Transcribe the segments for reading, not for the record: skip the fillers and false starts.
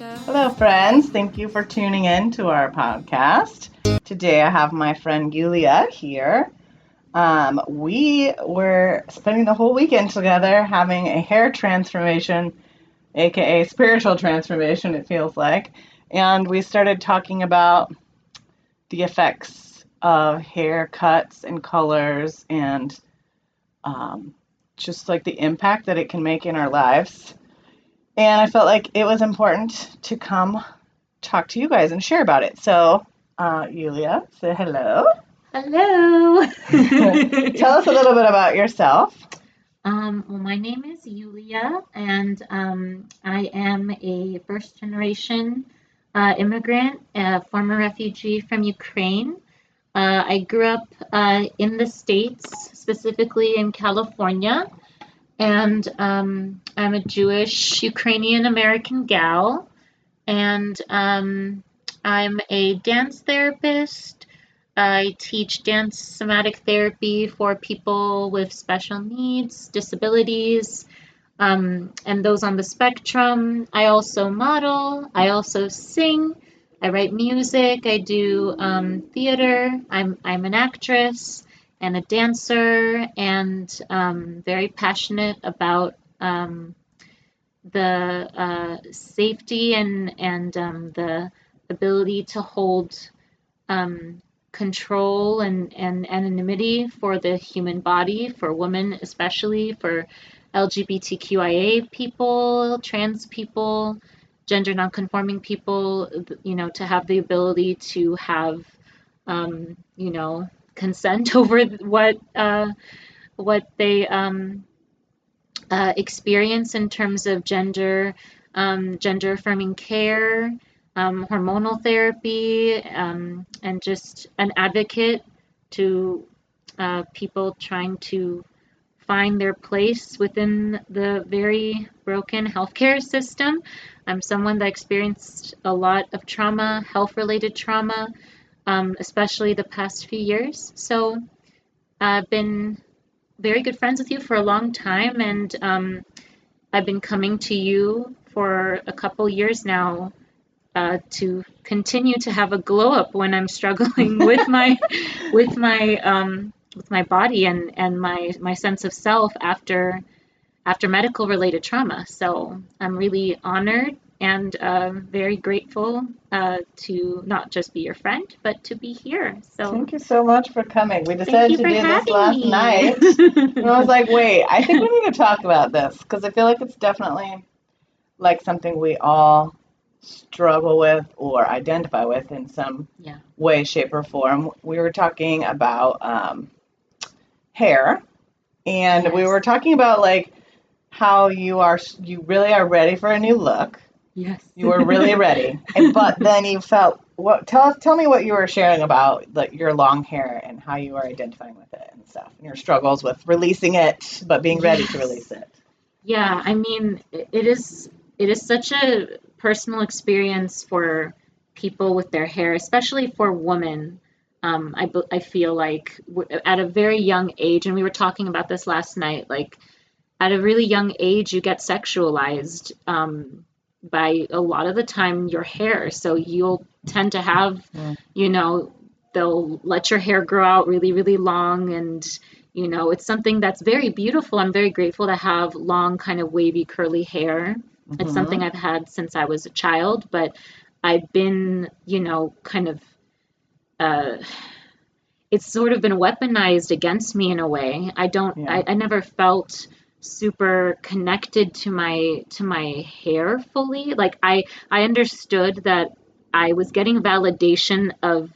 Hello, friends. Thank you for tuning in to our podcast. Today I have my friend Yuliya here. We were spending the whole weekend together having a hair transformation, aka spiritual transformation, it feels like. And we started talking about the effects of haircuts and colors and just like the impact that it can make in our lives. And I felt like it was important to come talk to you guys and share about it. So, Yuliya, say hello. Hello. Tell us a little bit about yourself. Well, my name is Yuliya, and I am a first-generation immigrant, a former refugee from Ukraine. I grew up in the States, specifically in California, and I'm a Jewish Ukrainian American gal, and I'm a dance therapist. I teach dance somatic therapy for people with special needs, disabilities, and those on the spectrum. I also model. I also sing. I write music. I do theater. I'm an actress and a dancer, and very passionate about the safety and the ability to hold control and anonymity for the human body, for women especially, for LGBTQIA people, trans people, gender nonconforming people, to have the ability to have, consent over what they experience in terms of gender affirming care, hormonal therapy, and just an advocate to people trying to find their place within the very broken healthcare system. I'm someone that experienced a lot of trauma, health-related trauma, especially the past few years. So I've been very good friends with you for a long time, and I've been coming to you for a couple years now to continue to have a glow up when I'm struggling with my with my body and my sense of self after medical related trauma. So I'm really honored and very grateful to not just be your friend, but to be here. So thank you so much for coming. We thank decided you to for do this having last me. night. And I was like, wait, I think we need to talk about this because I feel like it's definitely like something we all struggle with or identify with in some Yeah. way, shape, or form. We were talking about hair, and we Yes. were talking about like how you really are ready for a new look. Yes. You were really ready, but then you felt tell me what you were sharing about your long hair and how you were identifying with it and stuff, and your struggles with releasing it, but being ready to release it. Yeah, I mean, it is such a personal experience for people with their hair, especially for women. I feel like at a very young age, and we were talking about this last night, like at a really young age, you get sexualized by a lot of the time your hair. So you'll tend to have, they'll let your hair grow out really, really long, and it's something that's very beautiful. I'm very grateful to have long, kind of wavy, curly hair. It's something I've had since I was a child, but I've been, kind of, it's sort of been weaponized against me in a way. I never felt super connected to my hair fully. Like I understood that I was getting validation of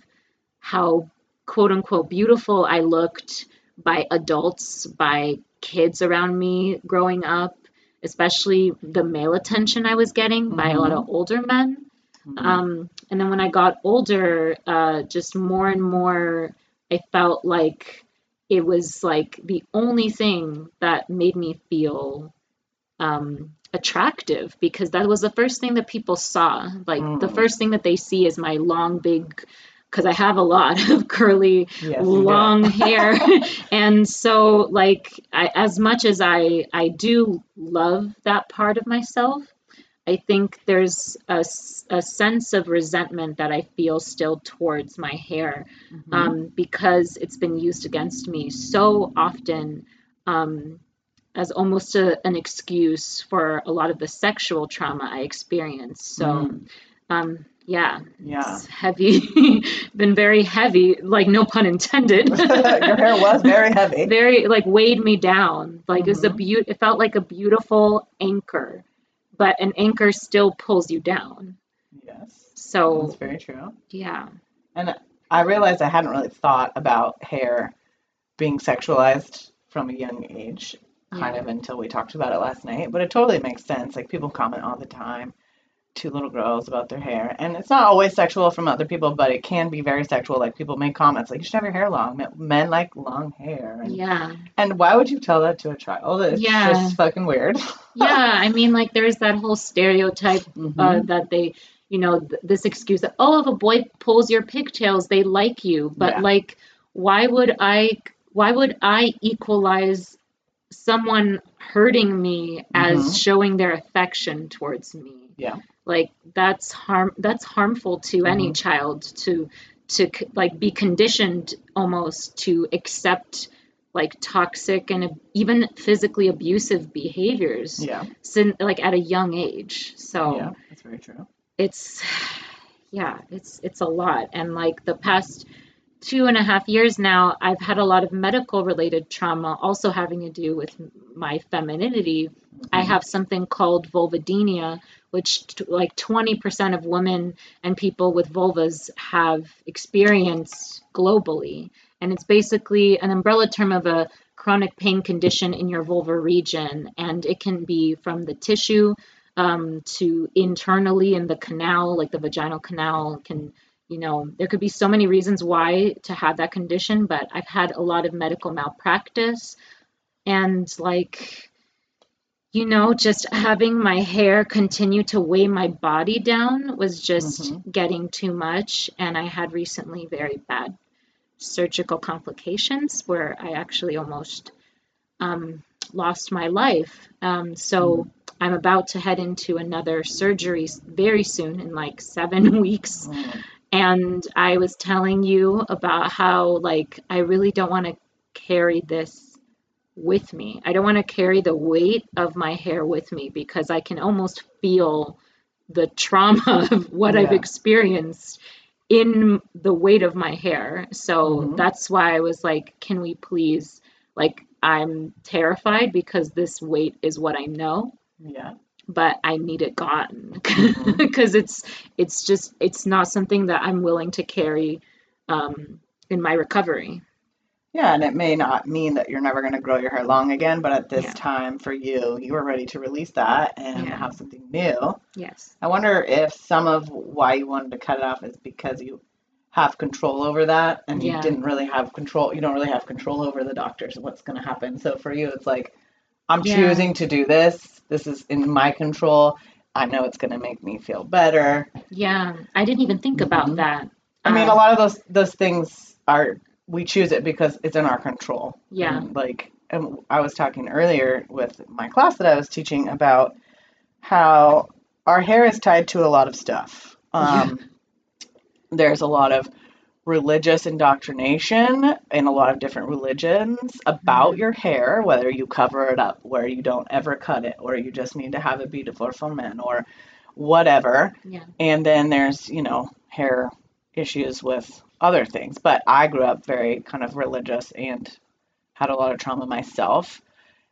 how quote unquote beautiful I looked by adults, by kids around me growing up, especially the male attention I was getting by a lot of older men. And then when I got older, just more and more, I felt like it was like the only thing that made me feel attractive, because that was the first thing that people saw. Like the first thing that they see is my long, big, because I have a lot of curly, long hair. And so like as much as I do love that part of myself, I think there's a sense of resentment that I feel still towards my hair, because it's been used against me so often, as almost an excuse for a lot of the sexual trauma I experienced. So, yeah, Yeah. it's heavy, been very heavy, like no pun intended. Your hair was very heavy. Very, like, weighed me down. Like it felt like a beautiful anchor, but an anchor still pulls you down. Yes. So That's very true. yeah. And I realized I hadn't really thought about hair being sexualized from a young age, kind of until we talked about it last night. But it totally makes sense. Like, people comment all the time to little girls about their hair. And it's not always sexual from other people, but it can be very sexual. Like, people make comments like, you should have your hair long. Men like long hair. And why would you tell that to a child? It's just fucking weird. I mean, like, there's that whole stereotype that they, this excuse that, oh, if a boy pulls your pigtails, they like you. But like, why would I equalize someone hurting me as showing their affection towards me? Yeah. Like, that's harmful to any child to like be conditioned almost to accept like toxic and even physically abusive behaviors. Like at a young age. So that's very true. It's it's a lot. And like the past 2.5 years now, I've had a lot of medical related trauma also having to do with my femininity. I have something called vulvodynia, which like 20% of women and people with vulvas have experienced globally. And it's basically an umbrella term of a chronic pain condition in your vulvar region. And it can be from the tissue to internally in the canal, like the vaginal canal can, there could be so many reasons why to have that condition, but I've had a lot of medical malpractice and like, just having my hair continue to weigh my body down was just getting too much. And I had recently very bad surgical complications where I actually almost lost my life. So I'm about to head into another surgery very soon in like 7 weeks. And I was telling you about how, like, I really don't want to carry this with me. I don't want to carry the weight of my hair with me because I can almost feel the trauma of what I've experienced in the weight of my hair. So that's why I was like, can we please, like, I'm terrified because this weight is what I know. But I need it gone because it's not something that I'm willing to carry in my recovery. Yeah, and it may not mean that you're never going to grow your hair long again, but at this time for you were ready to release that and have something new. Yes. I wonder if some of why you wanted to cut it off is because you have control over that and you didn't really have control. You don't really have control over the doctors and what's going to happen. So for you, it's like, I'm choosing to do this. This is in my control. I know it's going to make me feel better. Yeah, I didn't even think about that. I mean, a lot of those things we choose it because it's in our control. And I was talking earlier with my class that I was teaching about how our hair is tied to a lot of stuff. There's a lot of religious indoctrination in a lot of different religions about your hair, whether you cover it up, where you don't ever cut it, or you just need to have it beautiful for men, or whatever. And then there's, hair issues with other things. But I grew up very kind of religious and had a lot of trauma myself.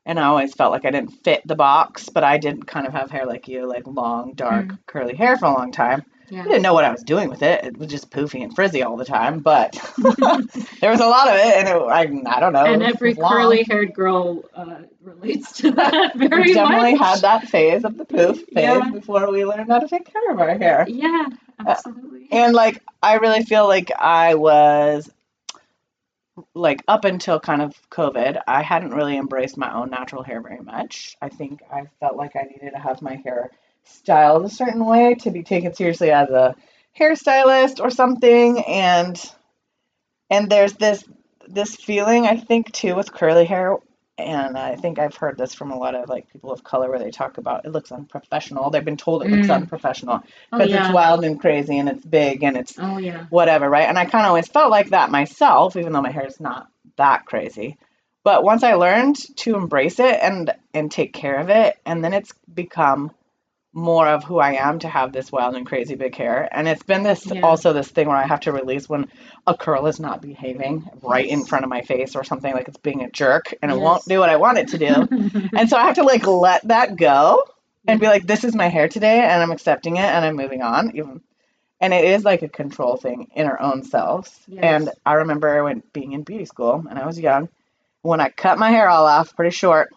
And I always felt like I didn't fit the box, but I did kind of have hair like you, like long, dark, curly hair for a long time. I didn't know what I was doing with it. It was just poofy and frizzy all the time, but there was a lot of it, and I don't know. And every curly-haired girl relates to that very much. We definitely had that phase of the poof phase before we learned how to take care of our hair. Yeah, absolutely. And like, I really feel like I was, like, up until kind of COVID, I hadn't really embraced my own natural hair very much. I think I felt like I needed to have my hair styled a certain way to be taken seriously as a hairstylist or something. And there's this feeling, I think, too, with curly hair and I think I've heard this from a lot of like people of color where they talk about it looks unprofessional. They've been told it looks Mm. unprofessional Oh because it's yeah. wild and crazy and it's big and it's Oh yeah. whatever, right? And I kind of always felt like that myself, even though my hair is not that crazy. But once I learned to embrace it and take care of it, and then it's become more of who I am to have this wild and crazy big hair. And it's been this Yeah. also this thing where I have to release when a curl is not behaving right in Yes. front of my face or something like it's being a jerk and it won't Yes. do what I want it to do. And so I have to like let that go and be Yeah. like, this is my hair today and I'm accepting it and I'm moving on. Even and it is like a control thing in our own selves. And Yes. I remember when being in beauty school and I was young, when I cut my hair all off pretty short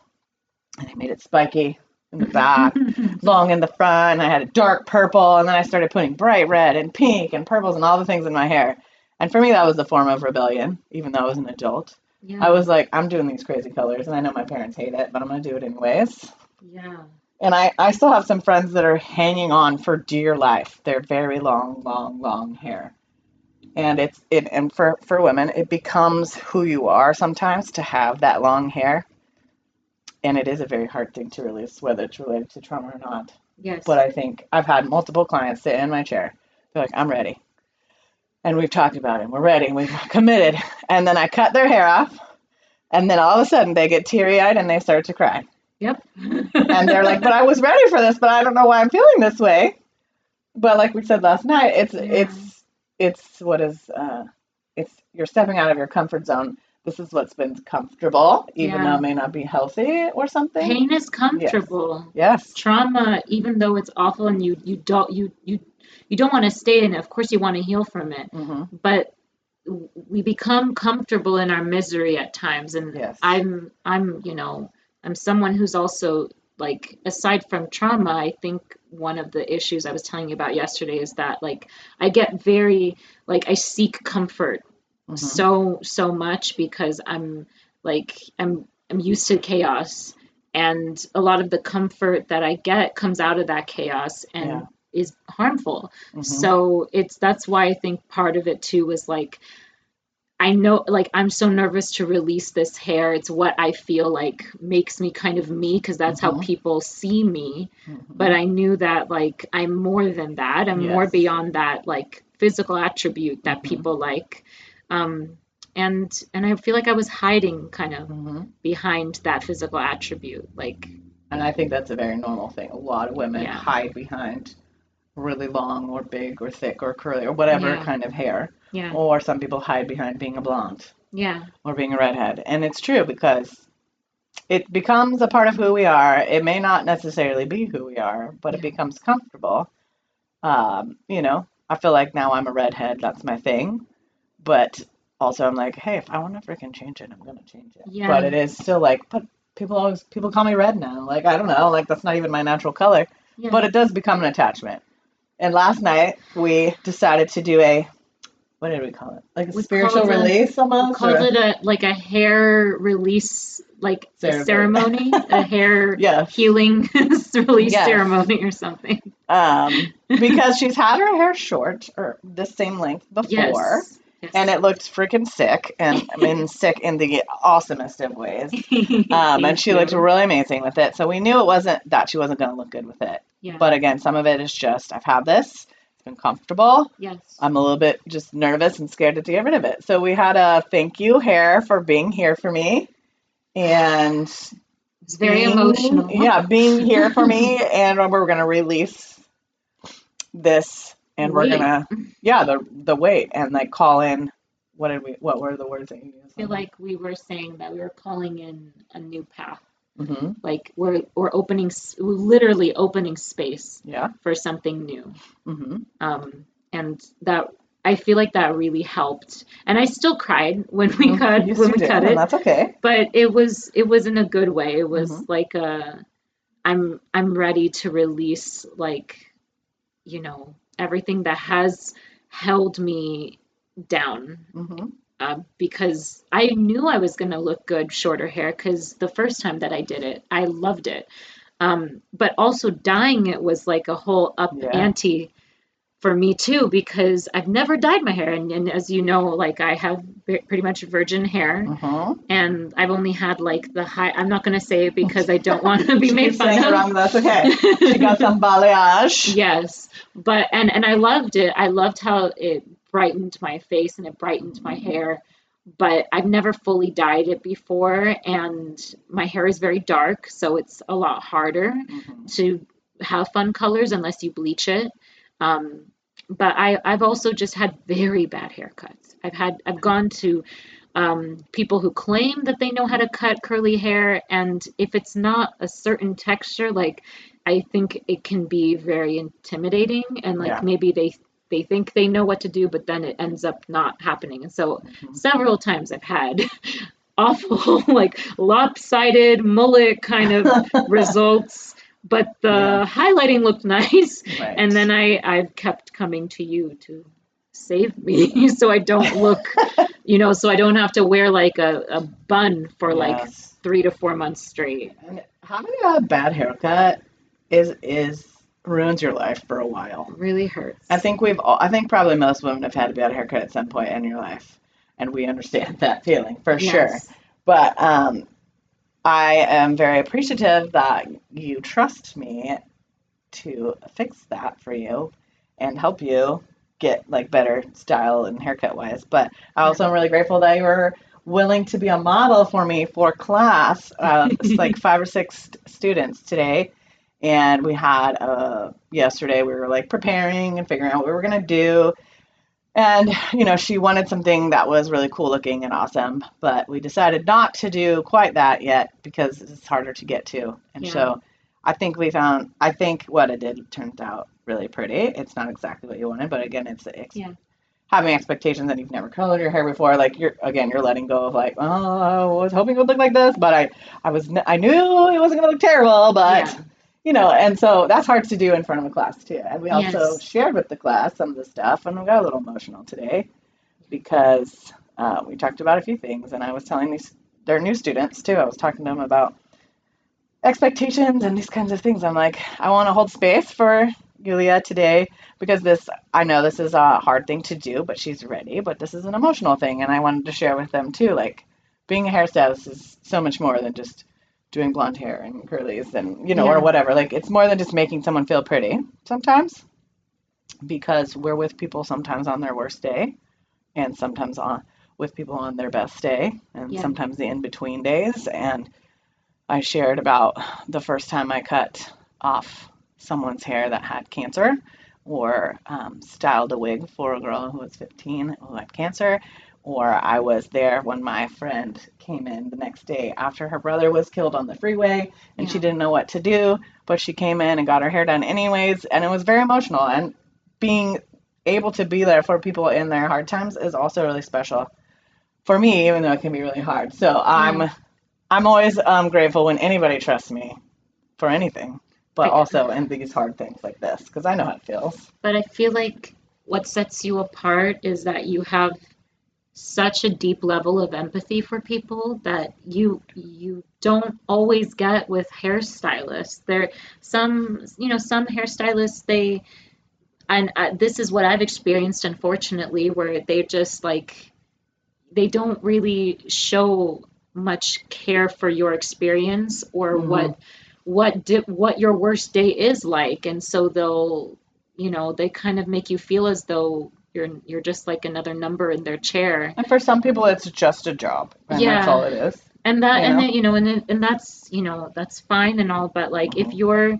and I made it spiky in the back, long in the front. I had a dark purple, and then I started putting bright red and pink and purples and all the things in my hair. And for me, that was a form of rebellion, even though I was an adult. I Yeah. was like, I'm doing these crazy colors, and I know my parents hate it, but I'm going to do it anyways. Yeah. And I still have some friends that are hanging on for dear life. They're very long, long, long hair. And and for women, it becomes who you are sometimes to have that long hair. And it is a very hard thing to release, whether it's related to trauma or not. But Yes. I think I've had multiple clients sit in my chair. They're like, I'm ready. And we've talked about it. We're ready. We've committed. And then I cut their hair off. And then all of a sudden they get teary eyed and they start to cry. Yep. And they're like, but I was ready for this, but I don't know why I'm feeling this way. But like we said last night, Yeah. it's what is it's you're stepping out of your comfort zone. This is what's been comfortable, even though Yeah. it may not be healthy or something. Pain is Yes. comfortable. Yes. Trauma, even though it's awful and you don't want to stay in it. Of course you want to heal from it. Mm-hmm. But we become comfortable in our misery at times, and Yes. I'm someone who's also, like, aside from trauma, I think one of the issues I was telling you about yesterday is that, like, I get very, like, I seek comfort Mm-hmm. so much because I'm used to chaos, and a lot of the comfort that I get comes out of that chaos and Yeah. is harmful. Mm-hmm. So that's why I think part of it too was like, I know, like, I'm so nervous to release this hair. It's what I feel like makes me kind of me, because that's how Mm-hmm. people see me. Mm-hmm. But I knew that, like, I'm more than that. I'm more Yes. beyond that, like, physical attribute that Mm-hmm. people like. Um, and I feel like I was hiding kind of Mm-hmm. behind that physical attribute. Like, And I think that's a very normal thing. A lot of women yeah, hide behind really long or big or thick or curly or whatever yeah, kind of hair. yeah, Or some people hide behind being a blonde yeah, or being a redhead. And it's true because it becomes a part of who we are. It may not necessarily be who we are, but it yeah, becomes comfortable. I feel like now I'm a redhead. That's my thing. But also I'm like, hey, if I want to freaking change it, I'm gonna change it. But yeah, it is still like, but people call me red now. Like I don't know, like that's not even my natural color. yeah. But it does become an attachment. And last night we decided to do a what did we call it? Like a We spiritual called it release we almost, or called it a hair release, like a ceremony, a hair yes, healing release yes. ceremony or something. Because she's had her hair short or the same length before, Yes. Yes. and it looked freaking sick, and I mean sick in the awesomest of ways. And Thank she looked you. really amazing with it. So we knew it wasn't that she wasn't going to look good with it. Yeah. But again, some of it is just I've had this. It's been comfortable. Yes. I'm a little bit just nervous and scared to get rid of it. So we had a thank you hair for being here for me. And It's very emotional. yeah, being here for me. And we're going to release this and we're Wait. going to, yeah, the weight and like call in. What were the words that you used? I feel like we were saying that we were calling in a new path. Mm-hmm. Like we're literally opening space Yeah. for something new. Mm-hmm. And that, I feel like that really helped. And I still cried when we cut Yes, when you we did, cut and it. that's okay. But it was in a good way. It was Mm-hmm. like I'm ready to release, like, everything that has held me down. Mm-hmm. Because I knew I was going to look good shorter hair, because the first time that I did it, I loved it. But also dyeing it was like a whole up Yeah. ante for me too, because I've never dyed my hair. And as you know, like I have pretty much virgin hair, and I've only had like I'm not going to say it because I don't want to be made fun saying of. it wrong, that's okay. She got some balayage. Yes, but and I loved it. I loved how it brightened my face and it brightened my hair. But I've never fully dyed it before, and my hair is very dark, so it's a lot harder to have fun colors unless you bleach it. But I've also just had very bad haircuts. I've gone to people who claim that they know how to cut curly hair, and if it's not a certain texture, like I think it can be very intimidating, and like maybe they think they know what to do, but then it ends up not happening. And so several times I've had awful, like lopsided mullet kind of results, but the highlighting looked nice. Right. And then I've kept coming to you to save me so I don't look, so I don't have to wear like a bun for like 3 to 4 months straight. And having a bad haircut is ruins your life for a while. It really hurts. I think probably most women have had a bad haircut at some point in your life, and we understand that feeling for sure. But I am very appreciative that you trust me to fix that for you and help you get like better style and haircut wise. But I also am really grateful that you were willing to be a model for me for class. It's like 5 or 6 students today. And we had, yesterday we were like preparing and figuring out what we were going to do. And, she wanted something that was really cool looking and awesome, but we decided not to do quite that yet because it's harder to get to. And so I think what it did turned out really pretty. It's not exactly what you wanted, but again, it's having expectations that you've never colored your hair before. Like you're letting go of like, oh, I was hoping it would look like this, but I knew it wasn't going to look terrible, but and so that's hard to do in front of a class too. And we also shared with the class some of the stuff, and we got a little emotional today because we talked about a few things, and I was telling they're new students too. I was talking to them about expectations and these kinds of things. I'm like, I want to hold space for Yuliya today because I know this is a hard thing to do, but she's ready. But this is an emotional thing, and I wanted to share with them too. Like, being a hairstylist is so much more than just doing blonde hair and curlies and or whatever. Like, it's more than just making someone feel pretty sometimes, because we're with people sometimes on their worst day, and sometimes with people on their best day, and sometimes the in-between days. And I shared about the first time I cut off someone's hair that had cancer, or styled a wig for a girl who was 15 who had cancer, or I was there when my friend came in the next day after her brother was killed on the freeway, and she didn't know what to do, but she came in and got her hair done anyways, and it was very emotional. And being able to be there for people in their hard times is also really special for me, even though it can be really hard. So I'm always grateful when anybody trusts me for anything, but also in these hard things like this, because I know how it feels. But I feel like what sets you apart is that you have such a deep level of empathy for people that you don't always get with hairstylists. Some hairstylists, this is what I've experienced, unfortunately, where they just like, they don't really show much care for your experience or what your worst day is like. And so they kind of make you feel as though you're just like another number in their chair. And for some people, it's just a job, and that's all it is. And that's fine and all, but like if you're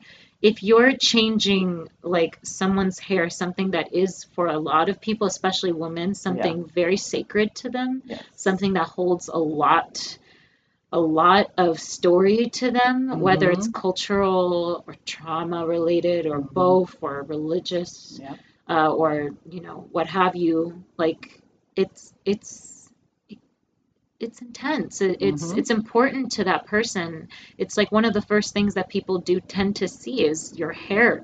changing like someone's hair, something that is for a lot of people, especially women, something very sacred to them, something that holds a lot of story to them, whether it's cultural or trauma related or both, or religious, or what have you. Like it's intense. It's important to that person. It's like one of the first things that people do tend to see is your hair.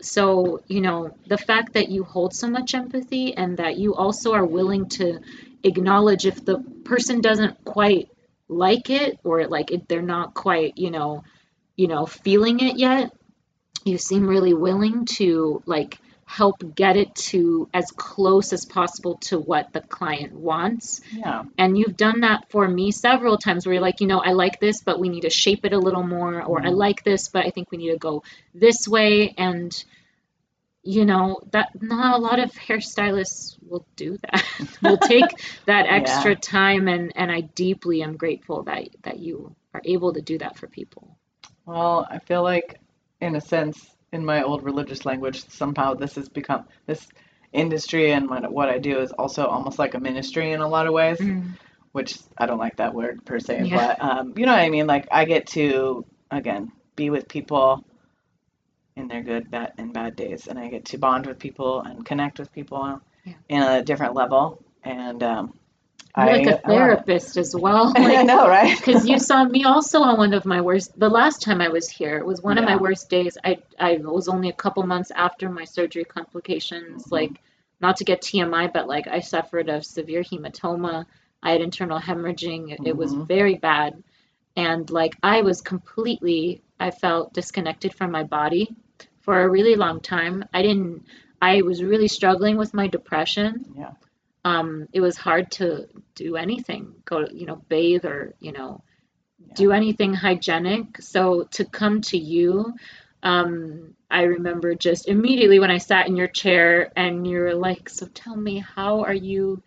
So the fact that you hold so much empathy, and that you also are willing to acknowledge if the person doesn't quite like it, or like they're not quite feeling it yet, you seem really willing to like help get it to as close as possible to what the client wants. Yeah. And you've done that for me several times where you're like, I like this, but we need to shape it a little more, or I like this, but I think we need to go this way. And that not a lot of hairstylists will do that. Will take that extra time, and I deeply am grateful that you are able to do that for people. Well, I feel like, in a sense, in my old religious language, somehow this has become this industry, and what I do is also almost like a ministry in a lot of ways, which I don't like that word per se, but you know what I mean? Like, I get to, again, be with people in their good, bad, and bad days, and I get to bond with people and connect with people in a different level, and you're like a therapist as well. I know, right? Because you saw me also on one of my worst. The last time I was here, it was one of my worst days. I was only a couple months after my surgery complications. Like, not to get TMI, but like I suffered a severe hematoma. I had internal hemorrhaging. It was very bad, and like I felt disconnected from my body for a really long time. I was really struggling with my depression. Yeah. It was hard to do anything, bathe or, do anything hygienic. So to come to you, I remember just immediately when I sat in your chair and you're like, so tell me, how are you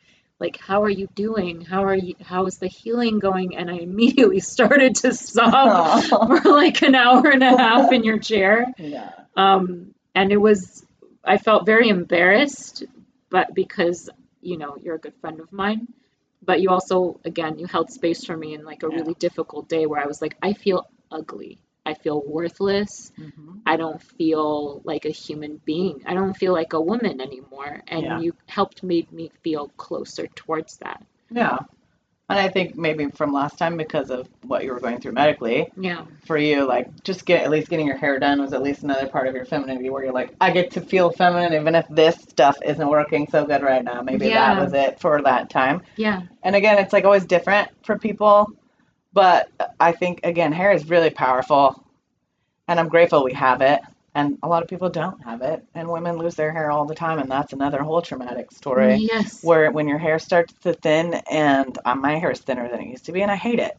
doing? How is the healing going? And I immediately started to sob for like an hour and a half in your chair. Yeah. And I felt very embarrassed, but because, you're a good friend of mine, but you also, again, you held space for me in like a really difficult day where I was like, I feel ugly. I feel worthless. I don't feel like a human being. I don't feel like a woman anymore. And you helped made me feel closer towards that. Yeah. And I think maybe from last time, because of what you were going through medically, for you, like, just at least getting your hair done was at least another part of your femininity where you're like, I get to feel feminine even if this stuff isn't working so good right now. Maybe that was it for that time. Yeah. And again, it's like always different for people. But I think, again, hair is really powerful. And I'm grateful we have it. And a lot of people don't have it. And women lose their hair all the time. And that's another whole traumatic story. Yes. Where when your hair starts to thin, and my hair is thinner than it used to be, and I hate it.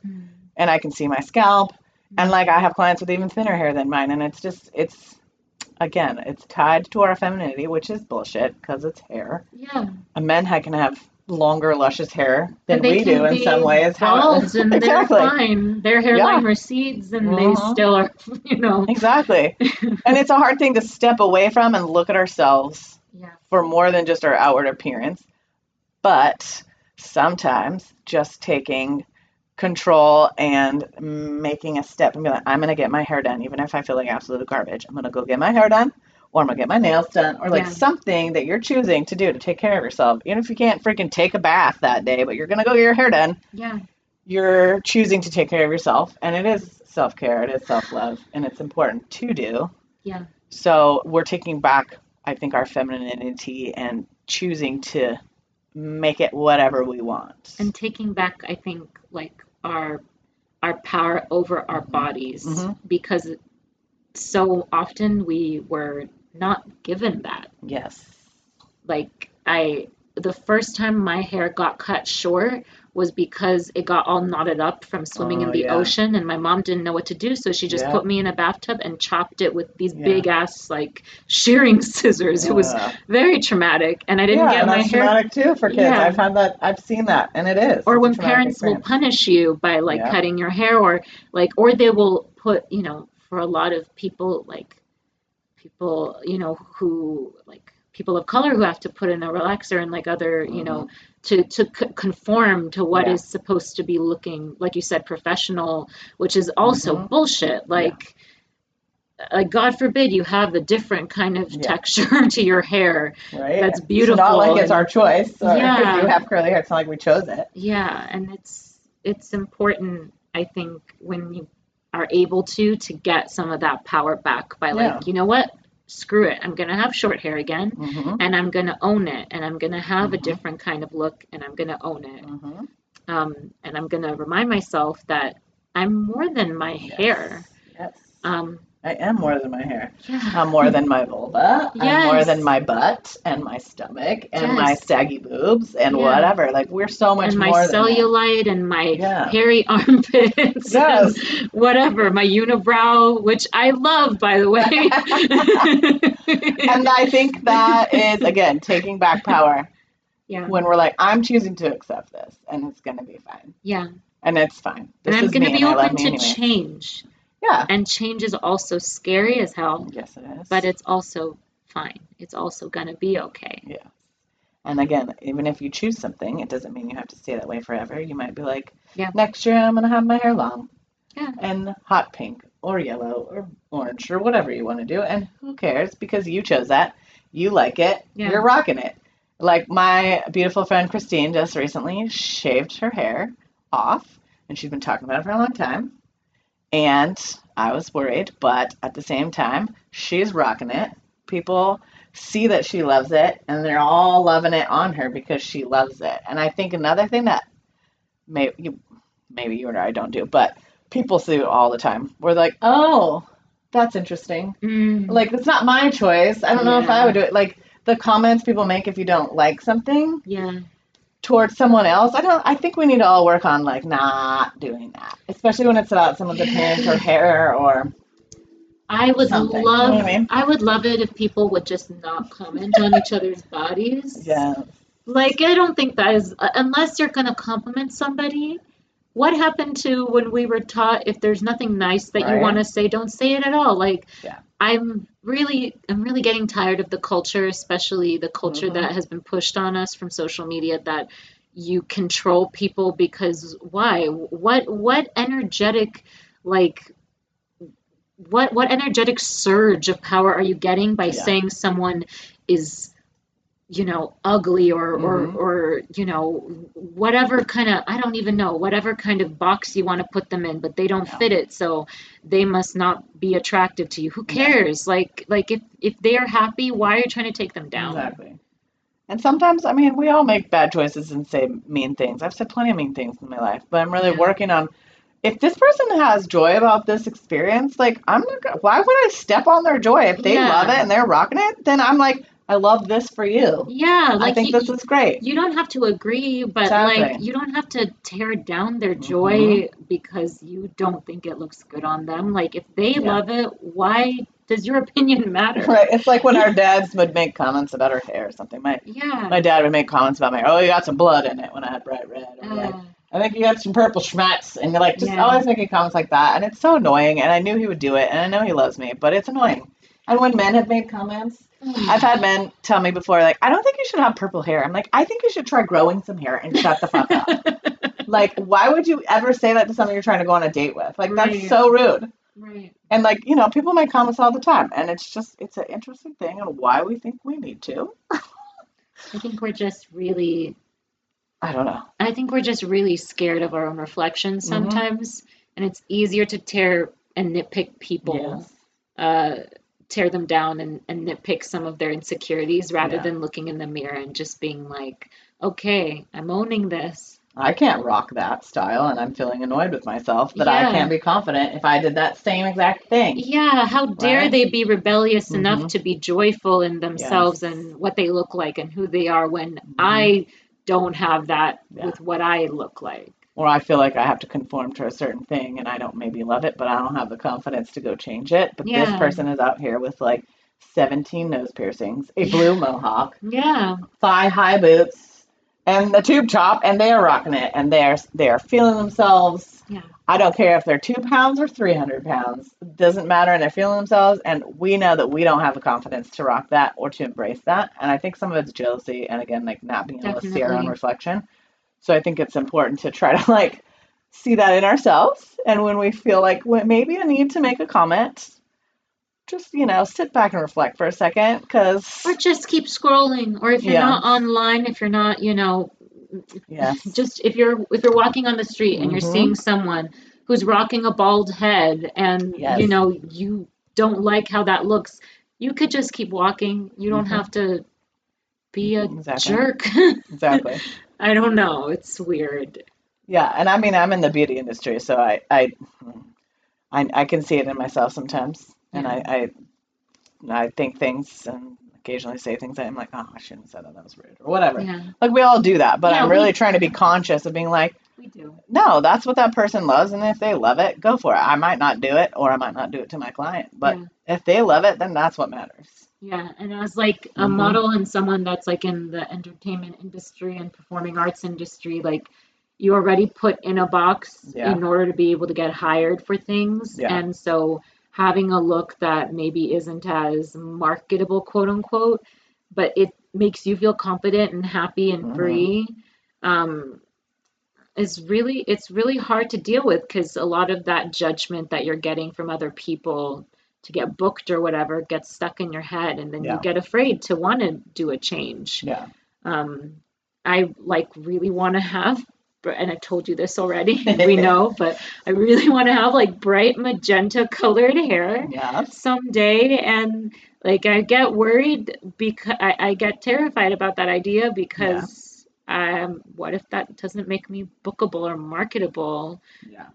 And I can see my scalp. And like, I have clients with even thinner hair than mine. And it's tied to our femininity, which is bullshit because it's hair. Yeah. And men can have longer, luscious hair than we do in some ways. Bald and they're fine. Their hairline recedes and they still are, Exactly. And it's a hard thing to step away from and look at ourselves for more than just our outward appearance. But sometimes just taking control and making a step and be like, I'm going to get my hair done, even if I feel like absolute garbage. I'm going to go get my hair done. Or I'm going to get my nails done, or like something that you're choosing to do to take care of yourself. Even if you can't freaking take a bath that day, but you're going to go get your hair done. Yeah. You're choosing to take care of yourself. And it is self-care. It is self-love. And it's important to do. Yeah. So we're taking back, I think, our femininity and choosing to make it whatever we want. And taking back, I think, like our power over our bodies. Because so often we were not given that. Yes. Like the first time my hair got cut short was because it got all knotted up from swimming in the ocean, and my mom didn't know what to do, so she just put me in a bathtub and chopped it with these big ass like shearing scissors. It was very traumatic, and I didn't get my hair. Traumatic too for kids. I've seen that, and it is. Or when parents will punish you by like cutting your hair, or they will put, for a lot of people, like people, who like people of color who have to put in a relaxer and like other, to conform to what is supposed to be looking, like you said, professional, which is also bullshit. Like, God forbid you have a different kind of texture to your hair. Right. That's beautiful. It's not like it's our choice. Or if you have curly hair, it's not like we chose it. Yeah. And it's important, I think, when you are able to get some of that power back by like, you know what? Screw it. I'm going to have short hair again, and I'm going to own it, and I'm going to have a different kind of look, and I'm going to own it. And I'm going to remind myself that I'm more than my hair. Yes. I am more than my hair. Yeah. I'm more than my vulva. I'm more Yes. than my butt and my stomach and my Yes. saggy boobs and Yeah. whatever. Like, we're so much And my more than that. cellulite and my Yeah. hairy armpits Yes. and whatever, my unibrow, which I love, by the way. And I think that is, again, taking back power. Yeah. When we're like, I'm choosing to accept this, and it's going to be fine. Yeah. And it's fine. And This I'm is going to me, be and I love open me to anyway. change. Yeah. And change is also scary as hell, Yes, it is. but it's also fine. It's also going to be okay. Yeah. And again, even if you choose something, it doesn't mean you have to stay that way forever. You might be like, Yeah. next year I'm going to have my hair long. Yeah. And hot pink or yellow or orange or whatever you want to do. And who cares? Because you chose that. You like it. Yeah. You're rocking it. Like my beautiful friend Christine just recently shaved her hair off, and she's been talking about it for a long time. And I was worried, but at the same time, she's rocking it. People see that she loves it, and they're all loving it on her because she loves it. And I think another thing that maybe you or I don't do, but people see it all the time. We're like, oh, that's interesting. Like, it's not my choice. I don't know if I would do it. Like, the comments people make if you don't like something towards someone else, I think we need to all work on, like, not doing that, especially when it's about someone's appearance or hair or I would something. love, You know what I mean? I would love it if people would just not comment on each other's bodies. Yeah. Like, I don't think that is, unless you're going to compliment somebody. What happened to when we were taught if there's nothing nice that you Right. want to say, don't say it at all? Like, Yeah. I'm really getting tired of the culture, especially the culture that has been pushed on us from social media, that you control people because why? What energetic, like, what energetic surge of power are you getting by saying someone is, ugly or whatever kind of, I don't even know, whatever kind of box you want to put them in, but they don't fit it, so they must not be attractive to you. Who cares? Like if they are happy, why are you trying to take them down? Exactly. And sometimes, I mean, we all make bad choices and say mean things. I've said plenty of mean things in my life, but I'm really working on, if this person has joy about this experience, like, I'm not gonna, why would I step on their joy? If they love it and they're rocking it, then I'm like, I love this for you. Yeah, I think this is great. You don't have to agree, but like, you don't have to tear down their joy because you don't think it looks good on them. Like, if they love it, why does your opinion matter? Right. It's like when our dads would make comments about our hair or something. My dad would make comments about my hair. Oh, you got some blood in it when I had bright red. Or like, I think you got some purple schmats. And you're like, just always making comments like that. And it's so annoying. And I knew he would do it. And I know he loves me, but it's annoying. And when men have made comments, I've had men tell me before, like, I don't think you should have purple hair. I'm like, I think you should try growing some hair and shut the fuck up. Like, why would you ever say that to someone you're trying to go on a date with? Like, that's so rude. Right. And, like, people make comments all the time. And it's an interesting thing and why we think we need to. I think we're just really, I don't know. I think we're just really scared of our own reflections sometimes. And it's easier to tear and nitpick people. Tear them down and nitpick some of their insecurities rather than looking in the mirror and just being like, okay, I'm owning this. I can't rock that style, and I'm feeling annoyed with myself that I can't be confident if I did that same exact thing. Yeah, how dare they be rebellious enough to be joyful in themselves and what they look like and who they are when I don't have that with what I look like. Or I feel like I have to conform to a certain thing and I don't maybe love it, but I don't have the confidence to go change it. But this person is out here with like 17 nose piercings, a blue mohawk, thigh-high boots, and the tube top, and they are rocking it, and they are feeling themselves. Yeah. I don't care if they're 2 pounds or 300 pounds. It doesn't matter, and they're feeling themselves, and we know that we don't have the confidence to rock that or to embrace that. And I think some of it's jealousy, and again, like not being able to see our own reflection. So I think it's important to try to like see that in ourselves. And when we feel like maybe a need to make a comment, just, sit back and reflect for a second. Or just keep scrolling. Or if you're not online, if you're not, just if you're walking on the street and you're seeing someone who's rocking a bald head and, you don't like how that looks, you could just keep walking. You don't have to be a jerk. Exactly. I don't know. It's weird. Yeah, and I mean, I'm in the beauty industry, so I can see it in myself sometimes. And Yeah. I think things and occasionally say things that I'm like, oh, I shouldn't have said that. That was rude or whatever. Yeah. Like we all do that, but Yeah, I'm really trying to be conscious of being like, we do. no, that's what that person loves, and if they love it, go for it. I might not do it, or I might not do it to my client, but Yeah. if they love it, then that's what matters. Yeah, and as like a Hmm. model and someone that's like in the entertainment industry and performing arts industry, like you already put in a box Yeah, in order to be able to get hired for things. yeah. And so having a look that maybe isn't as marketable, quote unquote, but it makes you feel confident and happy and Hmm. free, um, it's really hard to deal with because a lot of that judgment that you're getting from other people to get booked or whatever gets stuck in your head, and then you Yeah, get afraid to want to do a change. yeah. um, I like really want to have, and I told you this already and we know, but I really want to have like bright magenta colored hair Yes. someday. And like I get worried because I get terrified about that idea Yeah, because what if that doesn't make me bookable or marketable, yeah.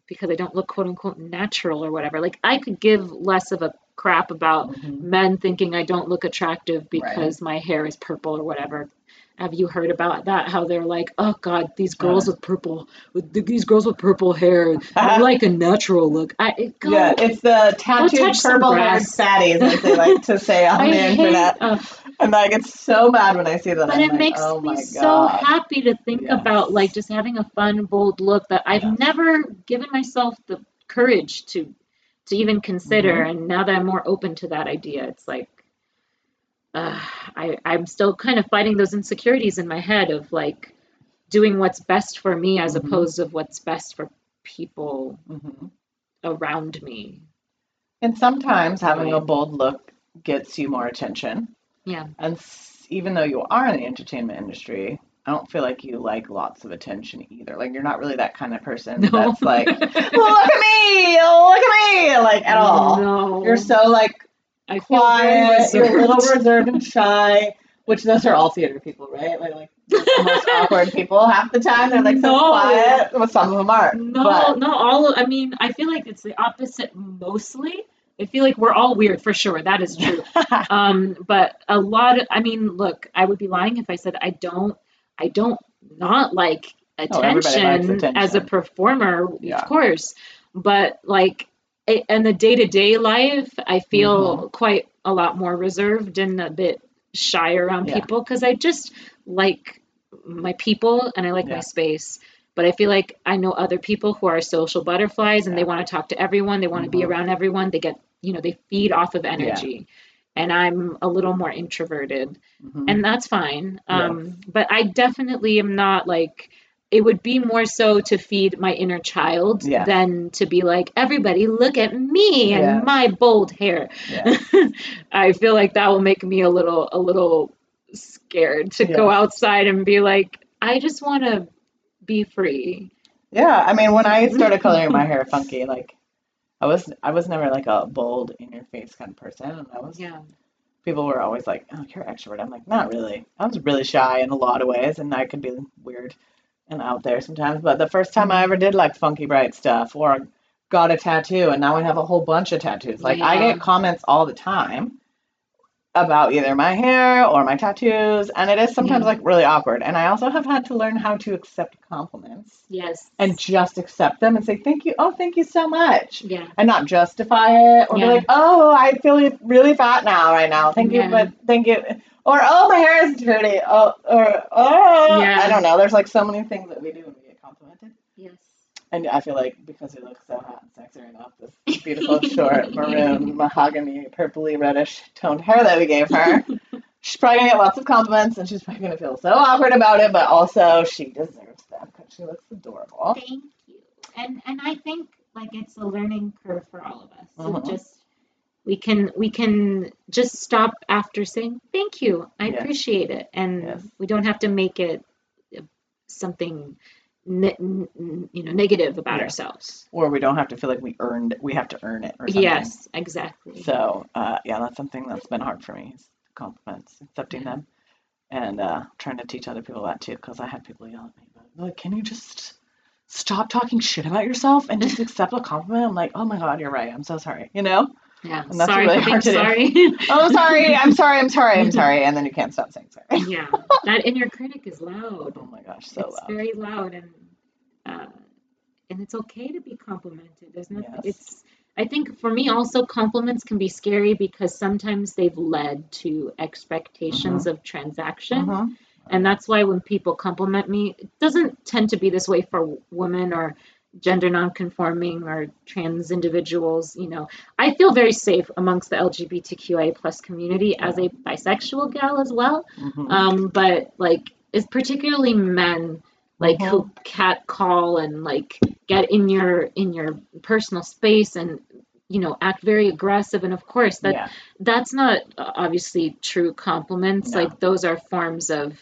because I don't look quote unquote natural or whatever. Like I could give less of a crap about Hmm. men thinking I don't look attractive Right. because my hair is purple or whatever. Have you heard about that? How they're like, oh God, these girls with purple hair, they're like a natural look. Yeah, it's the go tattooed touch some purple-haired grass. fatties, as they like to say on I the hate, internet. And I get so mad when I see that. but I'm it like, makes oh me my so gosh. happy to think about like Yes. just having a fun, bold look that I've Yes. never given myself the courage to even consider. Hmm. And now that I'm more open to that idea, it's like uh, I'm still kind of fighting those insecurities in my head of like doing what's best for me as Hmm. opposed to what's best for people Hmm. around me. And sometimes having a Anyway, bold look gets you more attention. yeah. And even though you are in the entertainment industry, I don't feel like you like lots of attention either. Like you're not really that kind of person No. that's like, look at me, like at all. You're No. so like I feel very quiet. You're a little reserved. reserved and shy, which those are all theater people, right? Like the most awkward people half the time. They're like so No. quiet. Well, some of them are, No, but not all. I mean, I feel like it's the opposite mostly. I feel like we're all weird for sure. That is true. But a lot of, I mean, look, I would be lying if I said I don't not like oh, everybody likes attention as a attention. performer, of Yeah. course. But like in the day-to-day life, I Hmm. feel quite a lot more reserved and a bit shy around Yeah. people because I just like my people and I like my Yeah. space. But I feel like I know other people who are social butterflies and they Yeah. want to talk to everyone, they want to be Hmm. around everyone, they get, they feed off of Yeah. energy. And I'm a little more introverted, Hmm. and that's fine. Yes. But I definitely am not like, it would be more so to feed my inner child Yes. than to be like, everybody look at me and Yes. my bold hair. Yes. I feel like that will make me a little scared to go Yes. outside and be like, I just want to be free. Yeah. I mean, when I started coloring my hair funky, like I was never like a bold in your face kind of person. And Yeah. people were always like, "Oh, you're an extrovert." I'm like, not really. I was really shy in a lot of ways, and I could be weird and out there sometimes. But the first time I ever did like funky bright stuff or got a tattoo, and now I have a whole bunch of tattoos. Like I Yeah. get comments all the time about either my hair or my tattoos, and it is sometimes Yeah. like really awkward. And I also have had to learn how to accept compliments Yes. and just accept them and say thank you. Oh, thank you so much, Yeah. and not justify it or be Yeah. like, oh, I feel really fat now right now. Thank you, Yeah. but thank you. Or oh, my hair is dirty. Oh, or oh, I Yeah. don't know. There's like so many things that we do when we get complimented. Yes. And I feel like because we look so hot and sexy right now, this beautiful short maroon, mahogany, purpley reddish toned hair that we gave her, she's probably gonna get lots of compliments, and she's probably gonna feel so awkward about it. But also, she deserves them because she looks adorable. Thank you. And I think like it's a learning curve for all of us. So Hmm. just we can just stop after saying thank you. I Yes, appreciate it, yes, and we don't have to make it something negative about yes. ourselves. Or we don't have to feel like we have to earn it or something. Yes, exactly. So, yeah, that's something that's been hard for me is compliments, accepting Yeah. them, and trying to teach other people that too. Because I had people yell at me, like, can you just stop talking shit about yourself and just accept a compliment? I'm like, oh my God, you're right. I'm so sorry. You know? Yeah. And that's Sorry really for being hard to do. sorry. Oh, I'm sorry. And then you can't stop saying sorry. Yeah. That inner critic is loud. Oh my gosh, so It's loud. very loud, uh, and it's okay to be complimented. There's nothing. Yes. It's. I think for me also compliments can be scary because sometimes they've led to expectations of transaction. And that's why when people compliment me, it doesn't tend to be this way for women or gender nonconforming or trans individuals. I feel very safe amongst the LGBTQIA plus community as a bisexual gal as well. But like, it's particularly men like who catcall and like get in your personal space and act very aggressive. And of course that's not obviously true compliments. No. Like those are forms of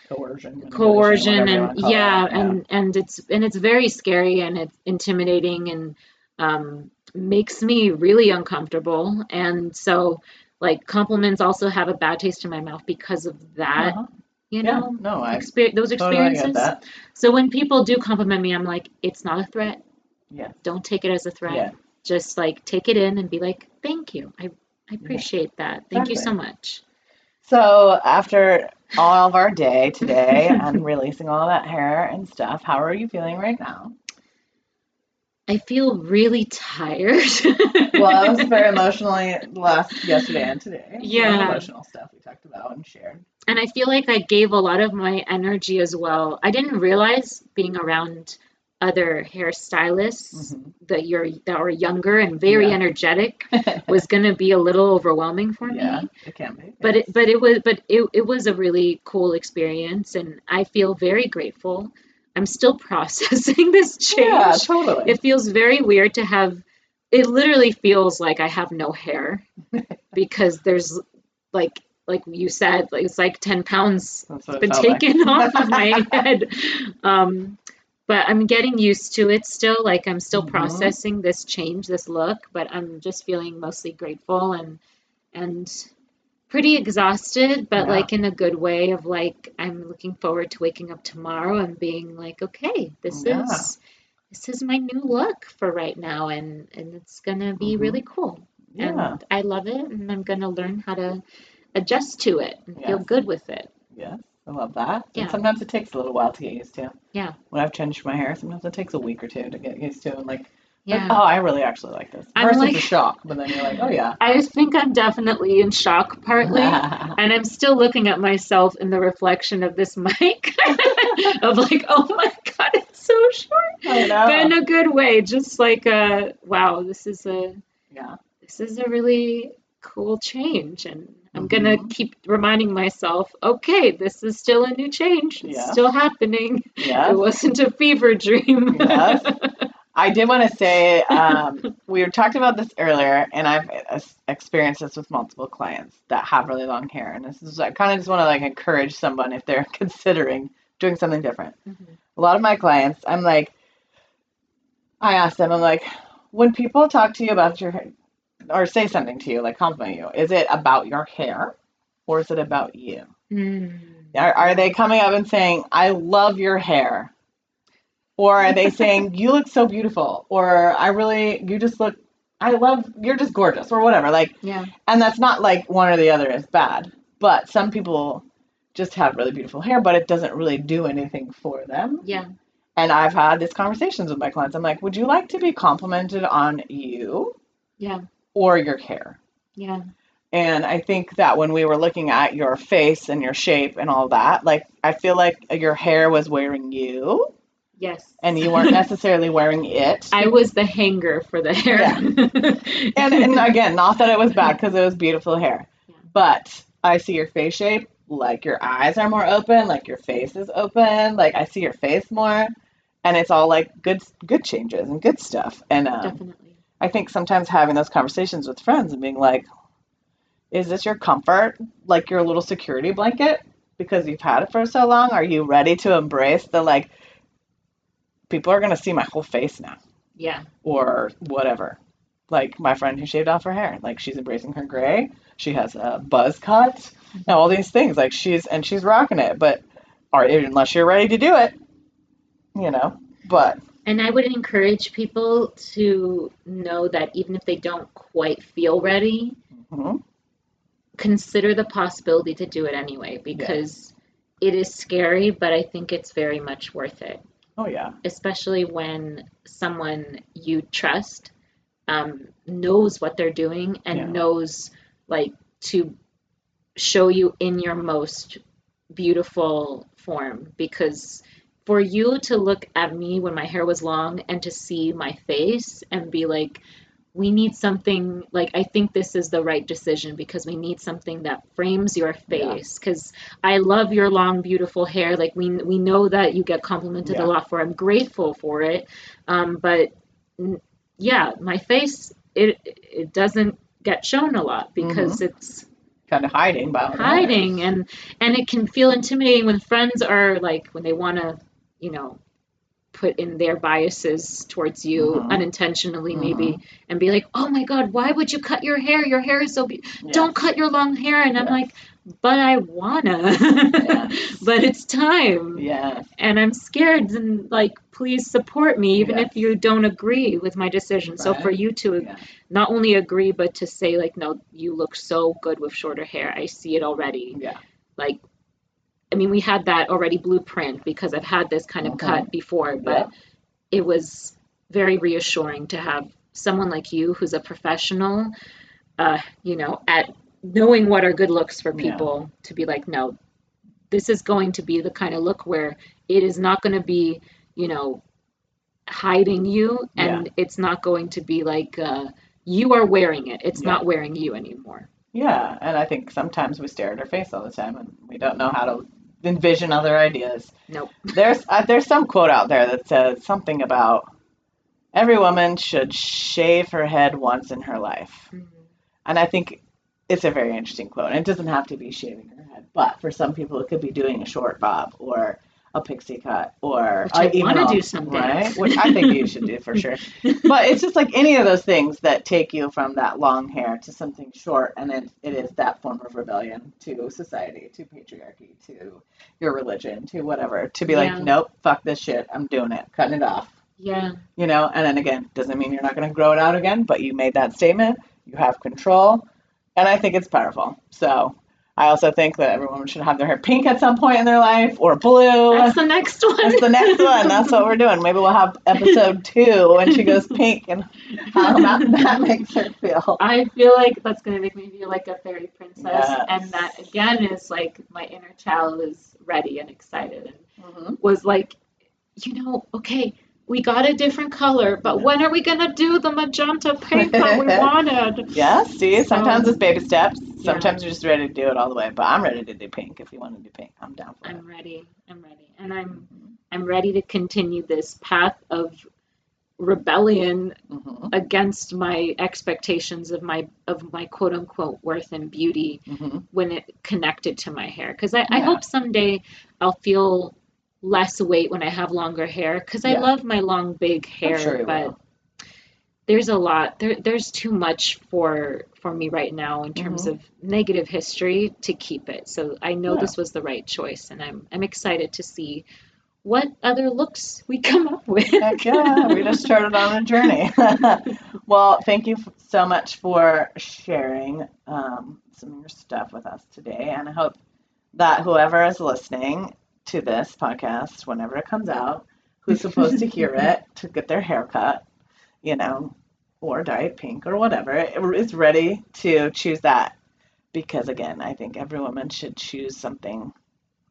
coercion and and it's very scary and it's intimidating and makes me really uncomfortable. And so like compliments also have a bad taste in my mouth because of that. Those experiences. Totally get that. So when people do compliment me, I'm like, it's not a threat. Yeah. Don't take it as a threat. Yeah. Just like take it in and be like, thank you. I appreciate that. Thank you so much. So after all of our day today and releasing all that hair and stuff, how are you feeling right now? I feel really tired. Well, I was very emotionally yesterday and today. Yeah. A lot of emotional stuff we talked about and shared. And I feel like I gave a lot of my energy as well. I didn't realize being around other hairstylists that were younger and very energetic was going to be a little overwhelming for me. Yeah, it can be. But it was a really cool experience, and I feel very grateful. I'm still processing this change. Yeah, totally. It feels very weird to have. It literally feels like I have no hair because there's like you said, like it's like 10 pounds been taken off of my head. But I'm getting used to it still. Like I'm still processing this change, this look, but I'm just feeling mostly grateful and pretty exhausted, but like in a good way of like I'm looking forward to waking up tomorrow and being like, okay, this is my new look for right now, and it's gonna be really cool. And I love it, and I'm gonna learn how to adjust to it and feel good with it. Yes, I love that. Yeah. And sometimes it takes a little while to get used to. Yeah. When I've changed my hair, sometimes it takes a week or two to get used to, and like, yeah. Oh, I really actually like this. First it's a shock, but then you're like, oh yeah. I think I'm definitely in shock partly, and I'm still looking at myself in the reflection of this mic of like, oh my God, it's so short. I know. But in a good way, just like, wow, this is a really cool change, and I'm gonna keep reminding myself, okay, this is still a new change. It's still happening. Yes. It wasn't a fever dream. Yes. I did want to say, we talked about this earlier, and I've experienced this with multiple clients that have really long hair. And this is, I kind of just want to like encourage someone if they're considering doing something different. A lot of my clients, I'm like, I ask them, I'm like, when people talk to you about your hair or say something to you, like compliment you, is it about your hair or is it about you? Are they coming up and saying, I love your hair? Or are they saying, you look so beautiful? Or you're just gorgeous or whatever. Like, and that's not like one or the other is bad. But some people just have really beautiful hair, but it doesn't really do anything for them. Yeah. And I've had these conversations with my clients. I'm like, would you like to be complimented on you? Yeah. Or your hair? Yeah. And I think that when we were looking at your face and your shape and all that, like, I feel like your hair was wearing you. Yes. And you weren't necessarily wearing it. I was the hanger for the hair. Yeah. and again, not that it was bad because it was beautiful hair. Yeah. But I see your face shape, like your eyes are more open, like your face is open, like I see your face more. And it's all like good changes and good stuff. And definitely. I think sometimes having those conversations with friends and being like, is this your comfort? Like your little security blanket? Because you've had it for so long? Are you ready to embrace the like, people are going to see my whole face now. Yeah. Or whatever. Like my friend who shaved off her hair. Like she's embracing her gray. She has a buzz cut. And all these things. Like she's rocking it. But unless you're ready to do it. But And I would encourage people to know that even if they don't quite feel ready, Hmm. consider the possibility to do it anyway, because it is scary, but I think it's very much worth it, Oh yeah. especially when someone you trust knows what they're doing and Yeah. knows like to show you in your most beautiful form. Because for you to look at me when my hair was long and to see my face and be like, we need something, like, I think this is the right decision because we need something that frames your Yeah. face. Because I love your long, beautiful hair. Like, we know that you get complimented a Yeah. lot for. I'm grateful for it. But yeah, my face, it doesn't get shown a lot Hmm. because it's Kind of hiding behind the hair. hiding, and it can feel intimidating when friends are like, when they want to, you know, put in their biases towards you Hmm. unintentionally Hmm. maybe, and be like, oh my god, why would you cut your hair? Your hair is so Yes. don't cut your long hair. And I'm Yes. like, but I wanna. Yes. But it's time, Yes. and I'm scared, and like, please support me even Yes. if you don't agree with my decision. So for Right? you to Yeah. not only agree but to say like, no, you look so good with shorter hair, I see it already. Yeah. Like, I mean, we had that already blueprint because I've had this kind of Hmm. cut before, Yeah. but it was very reassuring to have someone like you who's a professional, at knowing what are good looks for Yeah. people, to be like, no, this is going to be the kind of look where it is not going to be, you know, hiding you, Yeah. and it's not going to be like you are wearing it. It's Yeah. not wearing you anymore. Yeah. And I think sometimes we stare at our face all the time and we don't know how to envision other ideas. Nope. There's some quote out there that says something about every woman should shave her head once in her life. Mhm. And I think it's a very interesting quote. And it doesn't have to be shaving her head, but for some people, it could be doing a short bob or a pixie cut or Which I even want to a, do someday. right? Which I think you should do for sure. But it's just like any of those things that take you from that long hair to something short. And then it is that form of rebellion to society, to patriarchy, to your religion, to whatever. To be like, Yeah, nope, fuck this shit. I'm doing it, cutting it off. yeah, And then again, doesn't mean you're not going to grow it out again, but you made that statement. You have control, and I think it's powerful. So I also think that every woman should have their hair pink at some point in their life or blue. that's the next one. That's the next one. That's what we're doing. Maybe we'll have episode 2 when she goes pink and how that makes her feel. I feel like that's gonna make me feel like a fairy princess, and Yes. that again is like my inner child is ready and excited and Hmm. was like, okay, we got a different color, but when are we gonna do the magenta pink that we wanted? Yeah, see, sometimes it's So baby steps. yeah, Sometimes you're just ready to do it all the way. But I'm ready to do pink. If you want to do pink, I'm down for it. I'm ready. I'm ready, and I'm Hmm. I'm ready to continue this path of rebellion Hmm. against my expectations of my quote unquote worth and beauty Hmm. when it connected to my hair. Because I Yeah, hope someday I'll feel less weight when I have longer hair, because I yeah, love my long big I'm hair, sure you but will. there's a lot there's too much for me right now in terms Hmm. of negative history to keep it. So I know Yeah, this was the right choice, and I'm excited to see what other looks we come up with. heck yeah, we just started on a journey. Well, thank you so much for sharing some of your stuff with us today, and I hope that whoever is listening to this podcast, whenever it comes out, who's supposed to hear it to get their hair cut, you know, or dye it pink or whatever, is ready to choose that. Because again, I think every woman should choose something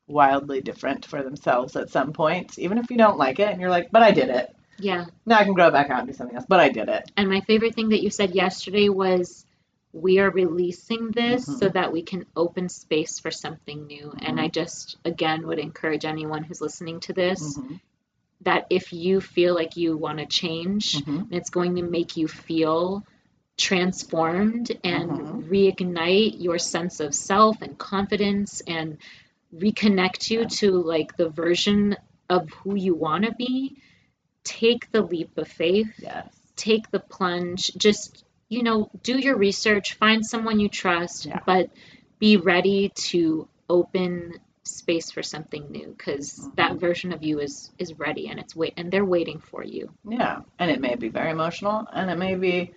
wildly different for themselves at some point, even if you don't like it and you're like, but I did it. Yeah. Now I can grow it back out and do something else, but I did it. And my favorite thing that you said yesterday was, we are releasing this so Hmm. that we can open space for something new. And Hmm. I just, again, would encourage anyone who's listening to this Hmm. that if you feel like you want to change, Hmm. and it's going to make you feel transformed and Hmm. reignite your sense of self and confidence and reconnect you Yeah. to like the version of who you want to be, take the leap of faith, Yes. take the plunge, just, do your research, find someone you trust, Yeah. but be ready to open space for something new, because that version of you is ready, and they're waiting for you. Yeah, and it may be very emotional, and it may be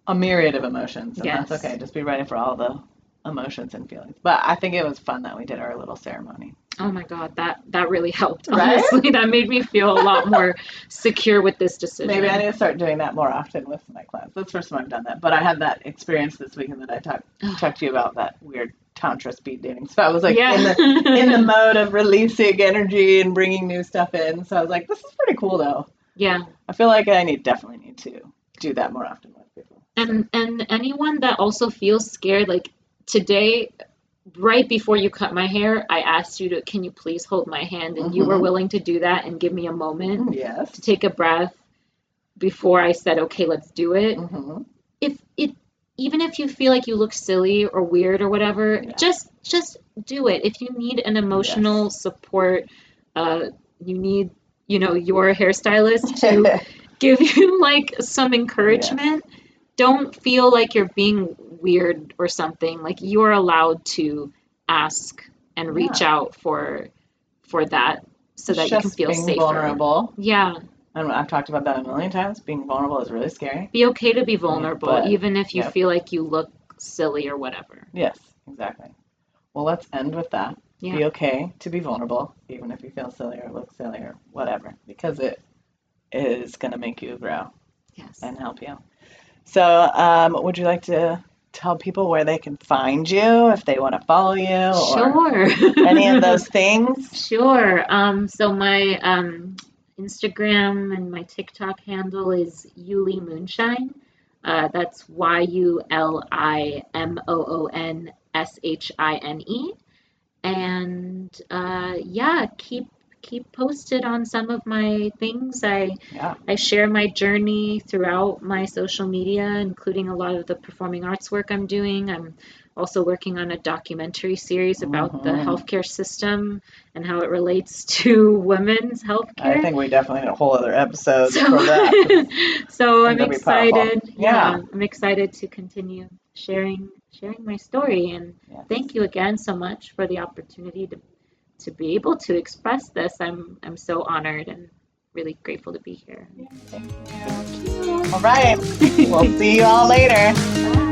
a myriad of emotions, and Yes. that's okay. Just be ready for all the emotions and feelings. But I think it was fun that we did our little ceremony. Oh my God, that really helped. Right? Honestly, that made me feel a lot more secure with this decision. Maybe I need to start doing that more often with my clients. That's the first time I've done that. But I had that experience this weekend that I talked to you about, that weird tantra speed dating. So I was like in the mode of releasing energy and bringing new stuff in. So I was like, this is pretty cool though. Yeah. I feel like I definitely need to do that more often with people. And anyone that also feels scared, like today, right before you cut my hair, I asked you can you please hold my hand? And you were willing to do that and give me a moment to take a breath before I said, okay, let's do it. Even if you feel like you look silly or weird or whatever, just do it. If you need an emotional support, you need, your hairstylist to give you like some encouragement. Don't feel like you're being weird or something. Like, you're allowed to ask and reach out for that, so that you can feel being safer. Vulnerable. Yeah. And I've talked about that a million times. Being vulnerable is really scary. Be okay to be vulnerable, even if you feel like you look silly or whatever. Yes, exactly. Well, let's end with that. Yeah. Be okay to be vulnerable, even if you feel silly or look silly or whatever, because it is going to make you grow and help you. So, would you like to tell people where they can find you if they want to follow you? Sure. Or any of those things? Sure. So my Instagram and my TikTok handle is Yuli Moonshine. That's YuliMoonshine. And keep posted on some of my things. I share my journey throughout my social media, including a lot of the performing arts work I'm doing. I'm also working on a documentary series about the healthcare system and how it relates to women's healthcare. I think we definitely need a whole other episode for that. So I'm excited. I'm excited to continue sharing my story, and thank you again so much for the opportunity to be able to express this. I'm so honored and really grateful to be here. Thank you. All right. We'll see you all later. Bye.